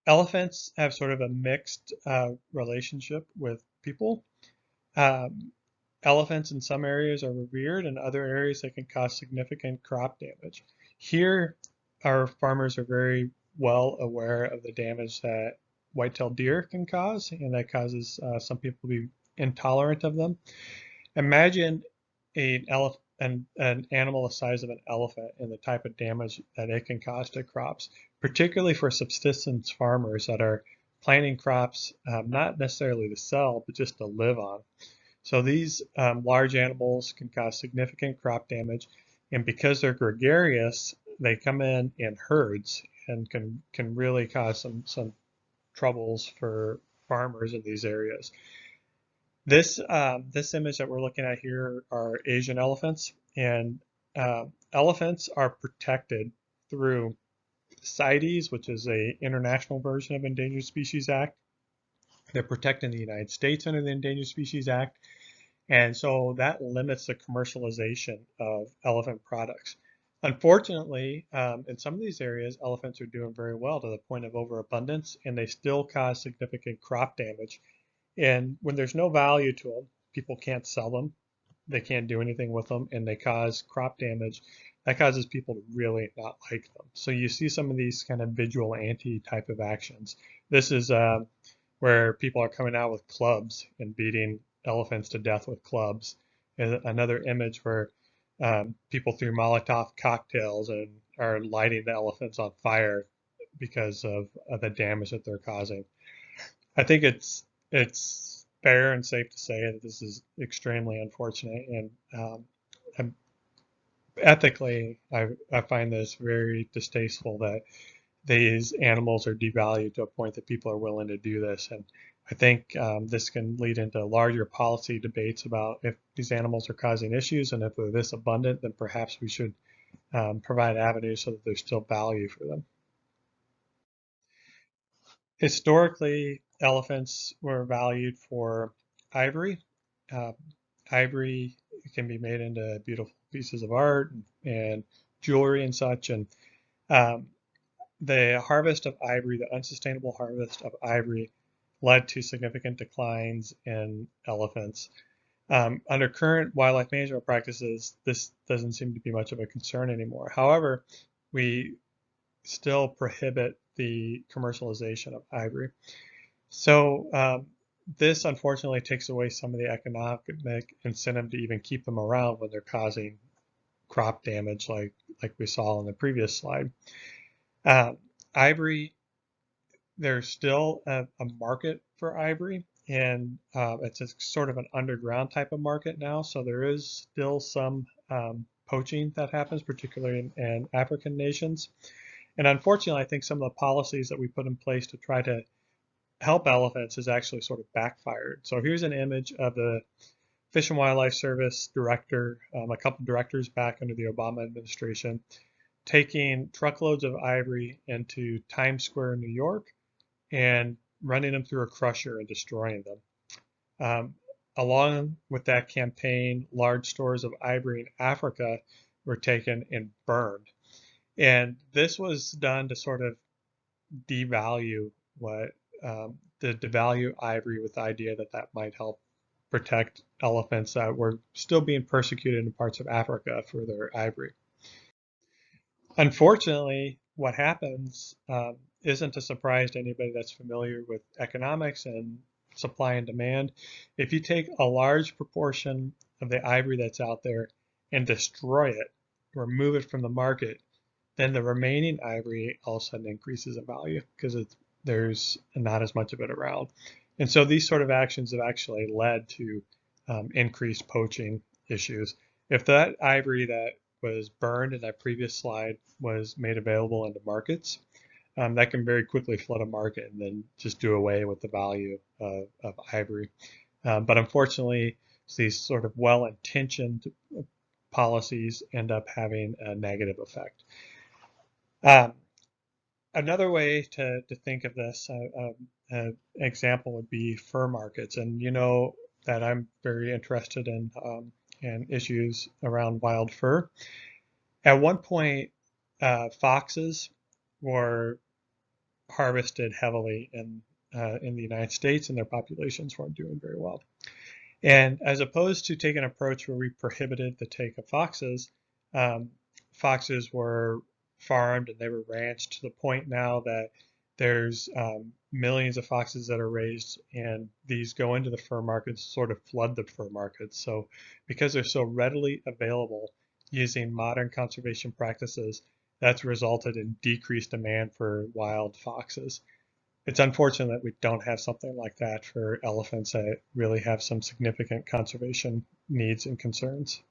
Elephants have sort of a mixed relationship with people. Um, Elephants in some areas are revered, in other areas they can cause significant crop damage. Here, our farmers are very well aware of the damage that white-tailed deer can cause, and that causes some people to be intolerant of them. Imagine an animal the size of an elephant and the type of damage that it can cause to crops, particularly for subsistence farmers that are planting crops not necessarily to sell, but just to live on. So these large animals can cause significant crop damage, and because they're gregarious, they come in herds and can really cause some troubles for farmers in these areas. This image that we're looking at here are Asian elephants, and elephants are protected through CITES, which is a international version of Endangered Species Act. They're protected in the United States under the Endangered Species Act, and so that limits the commercialization of elephant products. Unfortunately, in some of these areas, elephants are doing very well to the point of overabundance, and they still cause significant crop damage. And when there's no value to them, people can't sell them, they can't do anything with them, and they cause crop damage. That causes people to really not like them. So you see some of these kind of vigilante type of actions. This is where people are coming out with clubs and beating elephants to death with clubs. And another image where people threw Molotov cocktails and are lighting the elephants on fire because of the damage that they're causing. I think it's fair and safe to say that this is extremely unfortunate, and ethically, I find this very distasteful that these animals are devalued to a point that people are willing to do this. And I think this can lead into larger policy debates about if these animals are causing issues, and if they're this abundant, then perhaps we should provide avenues so that there's still value for them. Historically, elephants were valued for ivory. Uh, Ivory can be made into beautiful pieces of art and jewelry and such. And um, the harvest of ivory, the unsustainable harvest of ivory, led to significant declines in elephants. Under current wildlife management practices, this doesn't seem to be much of a concern anymore. However, we still prohibit the commercialization of ivory. So this unfortunately takes away some of the economic incentive to even keep them around when they're causing crop damage like we saw in the previous slide. Uh, Ivory, there's still a market for ivory, and it's a sort of an underground type of market now. So there is still some poaching that happens, particularly in African nations. And unfortunately, I think some of the policies that we put in place to try to help elephants has actually sort of backfired. So here's an image of the Fish and Wildlife Service director, a couple directors back under the Obama administration, taking truckloads of ivory into Times Square, New York, and running them through a crusher and destroying them. Um, Along with that campaign, large stores of ivory in Africa were taken and burned. And this was done to sort of devalue what the devalue ivory with the idea that that might help protect elephants that were still being persecuted in parts of Africa for their ivory. Unfortunately, what happens isn't a surprise to anybody that's familiar with economics and supply and demand. If you take a large proportion of the ivory that's out there and destroy it, remove it from the market, then the remaining ivory all of a sudden increases in value because there's not as much of it around. And so these sort of actions have actually led to increased poaching issues. If that ivory that was burned in that previous slide was made available into markets, that can very quickly flood a market and then just do away with the value of ivory. But unfortunately, these sort of well-intentioned policies end up having a negative effect. Um, Another way to think of this example would be fur markets. And you know that I'm very interested in issues around wild fur. At one point, foxes were harvested heavily in the United States, and their populations weren't doing very well. And as opposed to take an approach where we prohibited the take of foxes, foxes were farmed and they were ranched to the point now that there's millions of foxes that are raised, and these go into the fur markets, sort of flood the fur markets. So because they're so readily available using modern conservation practices, that's resulted in decreased demand for wild foxes. It's unfortunate that we don't have something like that for elephants that really have some significant conservation needs and concerns.